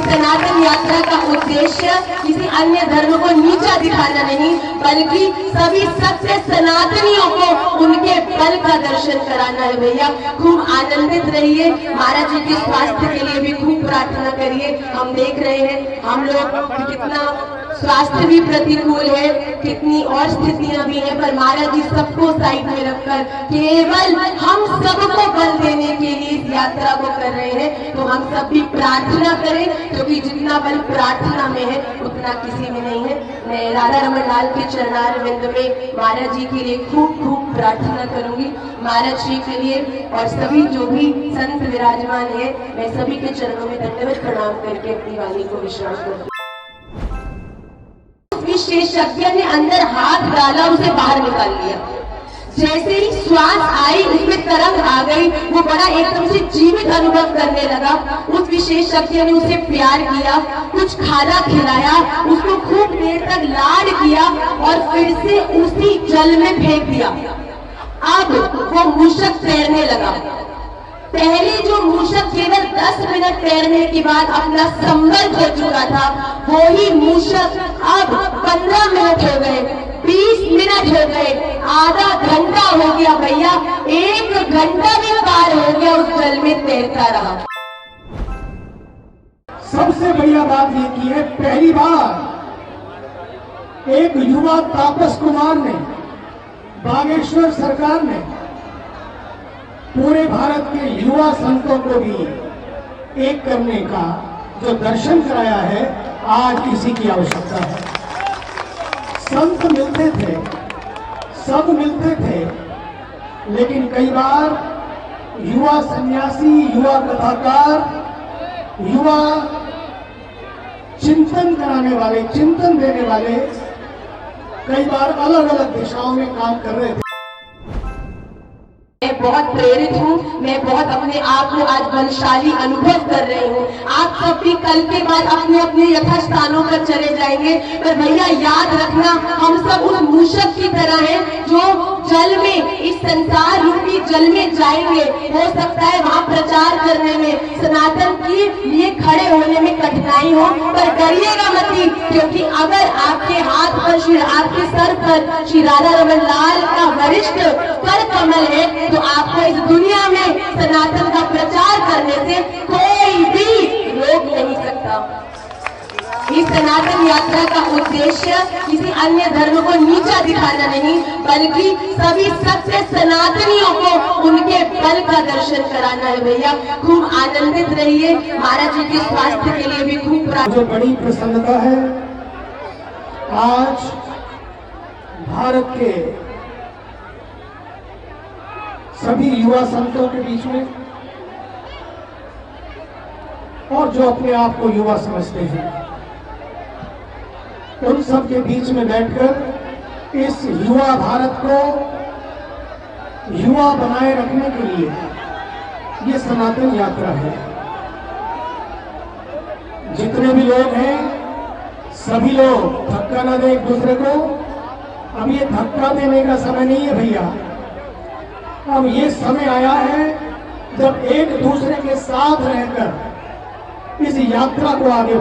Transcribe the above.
सनातन यात्रा का उद्देश्य किसी अन्य धर्म को नीचा दिखाना नहीं, बल्कि सभी सत्य सनातनियों को उनके बल का दर्शन कराना है। भैया खूब आनंदित रहिए, महाराज जी के स्वास्थ्य के लिए भी खूब प्रार्थना करिए। हम देख रहे हैं हम लोग कितना स्वास्थ्य भी प्रतिकूल है, कितनी और स्थितियां भी हैं, पर महाराज जी सबको साइड में रखकर केवल हम सबको बल देने के लिए इस यात्रा को कर रहे हैं। तो हम सब भी प्रार्थना करें, क्योंकि जितना बल प्रार्थना में है उतना किसी में नहीं है। मैं राधा रमन लाल के चरणारविंद में महाराज जी के लिए खूब खूब प्रार्थना करूंगी। महाराज जी के लिए और सभी जो भी संत विराजमान है, मैं सभी के चरणों में दंडवत प्रणाम करके अपनी वाणी को विश्राम करूंगी। विशेषज्ञ ने अंदर हाथ डाला, उसे बाहर निकाल लिया। जैसे ही श्वास आई उसमें तरंग आ गई, वो बड़ा एकदम से जीवित अनुभव करने लगा। उस विशेषज्ञ ने उसे प्यार किया, कुछ खाना खिलाया, उसको खूब देर तक लाड किया और फिर से उसी जल में फेंक दिया। अब वो मूषक तैरने लगा। पहले जो मूषक केवल 10 मिनट तैरने के बाद अपना संबल खो चुका था, वो ही मूषक अब 15 मिनट हो गए, 20 मिनट हो गए, आधा घंटा हो गया। भैया 1 घंटा भी पार हो गया, उस जल में तैरता रहा। सबसे बढ़िया बात ये की है, पहली बार एक युवा तापस कुमार ने, बागेश्वर सरकार ने पूरे भारत के युवा संतों को भी एक करने का जो दर्शन कराया है, आज इसी की आवश्यकता है। संत मिलते थे, सब मिलते थे, लेकिन कई बार युवा सन्यासी, युवा कथाकार, युवा चिंतन कराने वाले, चिंतन देने वाले कई बार अलग अलग दिशाओं में काम कर रहे थे। मैं बहुत प्रेरित हूँ, मैं बहुत अपने आप को आज बलशाली अनुभव कर रही हूँ। आप सब भी कल के बाद अपने अपने यथास्थानों पर चले जाएंगे, पर भैया याद रखना, हम सब उस मूषक की तरह हैं जो जल में, इस संसार रूपी जल में जाएंगे। हो सकता है वहाँ प्रचार करने में, सनातन के लिए खड़े होने में कठिनाई हो, पर डरिएगा मत, क्योंकि अगर आपके हाथ पर, आपके सर पर श्री राधा रमन लाल का वरिष्ठ कर कमल है, तो आपको इस दुनिया में सनातन का प्रचार करने से कोई भी रोक नहीं सकता। इस सनातन यात्रा का उद्देश्य किसी अन्य धर्म को नीचा दिखाना नहीं, बल्कि सभी सत्य सनातनियों को उनके बल का दर्शन कराना है। भैया खूब आनंदित रहिए, महाराज जी के स्वास्थ्य के लिए भी खूब जो बड़ी प्रसन्नता है, आज भारत के सभी युवा संतों के बीच में, और जो अपने आप को युवा समझते हैं, उन सब के बीच में बैठकर इस युवा भारत को युवा बनाए रखने के लिए ये सनातन यात्रा है। जितने भी लोग हैं, सभी लोग धक्का ना दें एक दूसरे को। अब ये धक्का देने का समय नहीं है भैया, अब ये समय आया है जब एक दूसरे के साथ रहकर इस यात्रा को आगे